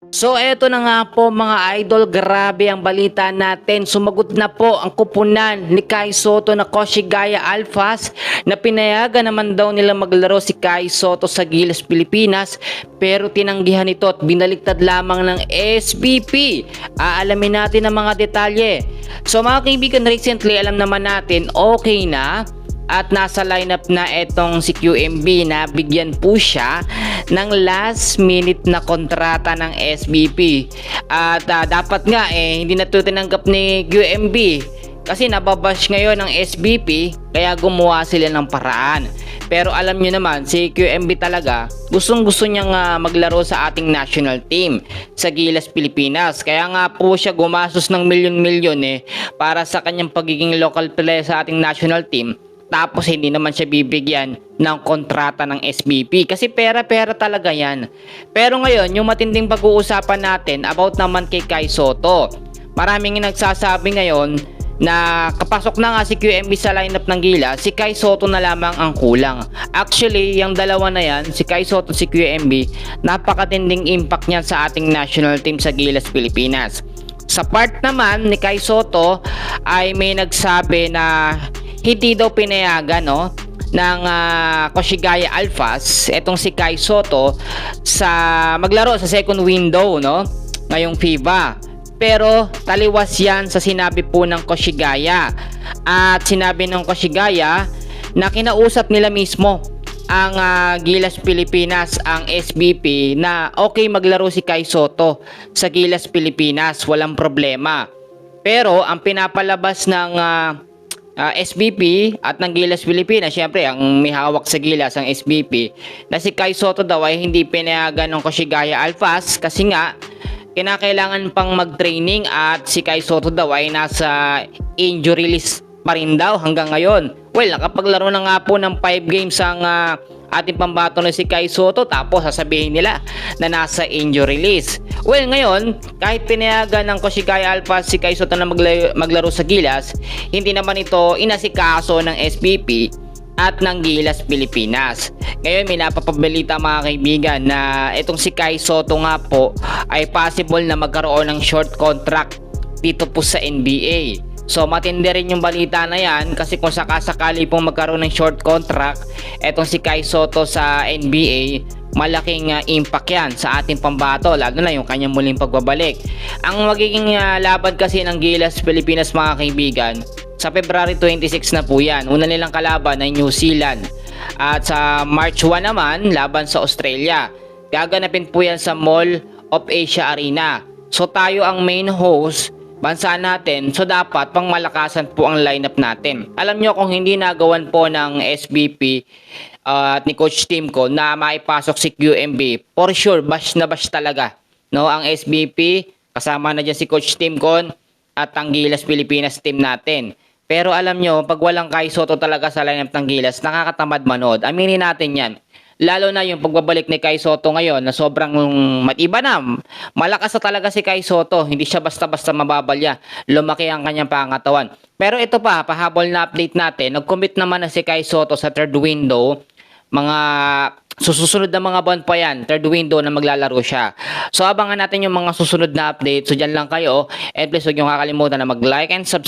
So eto na nga po mga idol, grabe ang balita natin. Sumagot na po ang kupunan ni Kai Sotto na Koshigaya Alphas na pinayagan naman daw nila maglaro si Kai Sotto sa Gilas Pilipinas, pero tinanggihan ito at binaliktad lamang ng SBP. Aalamin natin ang mga detalye. So mga kaibigan, recently alam naman natin okay na at nasa lineup na etong si QMB na bigyan po siya ng last minute na kontrata ng SBP. At dapat nga hindi na ito tinanggap ni QMB kasi nababash ngayon ng SBP, kaya gumawa sila ng paraan. Pero alam nyo naman, si QMB talaga gustong gusto niyang maglaro sa ating national team sa Gilas Pilipinas. Kaya nga po siya gumastos ng milyon-milyon para sa kanyang pagiging local player sa ating national team. Tapos hindi naman siya bibigyan ng kontrata ng SBP kasi pera-pera talaga yan. Pero ngayon, yung matinding pag-uusapan natin about naman kay Kai Sotto. Maraming nagsasabi ngayon na kapasok na nga si QMB sa lineup ng Gilas, si Kai Sotto na lamang ang kulang. Actually, yung dalawa na yan, si Kai Sotto, si QMB, napakatinding impact niyan sa ating national team sa Gilas Pilipinas. Sa part naman ni Kai Sotto ay may nagsabi na hindi daw pinayagan ng Koshigaya Alphas etong si Kai Sotto sa maglaro sa second window ngayong FIBA. Pero taliwas yan sa sinabi po ng Koshigaya. At sinabi ng Koshigaya na kinausap nila mismo ang Gilas Pilipinas, ang SBP, na okay maglaro si Kai Sotto sa Gilas Pilipinas, walang problema. Pero ang pinapalabas ng SBP at ng Gilas Pilipinas, syempre ang may hawak sa Gilas ang SBP, na si Kai Sotto daw ay hindi pinayagan ng Koshigaya Alphas kasi nga kinakailangan pang mag-training at si Kai Sotto daw ay nasa injury list pa rin daw hanggang ngayon. Well, nakapaglaro na nga po ng 5 games ang ating pambato na si Kai Sotto, tapos sasabihin nila na nasa injury list. Well, ngayon, kahit pinayagan ng Koshigaya Alphas si Kai Sotto na maglaro sa Gilas, hindi naman ito inasikaso ng SBP at ng Gilas Pilipinas. Ngayon, may napapabalita mga kaibigan na itong si Kai Sotto nga po ay possible na magkaroon ng short contract dito po sa NBA. So matindi rin yung balita na yan kasi kung sakasakali pong magkaroon ng short contract etong si Kai Sotto sa NBA, malaking impact yan sa ating pambato, lalo na yung kanyang muling pagbabalik. Ang magiging laban kasi ng Gilas Pilipinas mga kaibigan, sa February 26 na po yan. Una nilang kalaban ay New Zealand. At sa March 1 naman, laban sa Australia. Gaganapin po yan sa Mall of Asia Arena. So tayo ang main host, bansa natin, so dapat pang malakasan po ang lineup natin. Alam nyo, kung hindi nagawan po ng SBP at ni Coach Timko na maipasok si QMB, for sure, bash na bash talaga. Ang SBP, kasama na dyan si Coach Timko at ang Gilas Pilipinas team natin. Pero alam nyo, pag walang Kai Sotto talaga sa lineup ng Gilas, nakakatamad manood. Aminin natin yan. Lalo na yung pagbabalik ni Kai Sotto ngayon na sobrang matiba na. Malakas na talaga si Kai Sotto. Hindi siya basta-basta mababalya. Lumaki ang kanyang pangatawan. Pero ito pa, pahabol na update natin. Nag-commit naman na si Kai Sotto sa third window. Mga susunod na mga buwan pa yan. Third window na maglalaro siya. So abangan natin yung mga susunod na update. So dyan lang kayo. And please huwag nyo kakalimutan na mag-like and subscribe.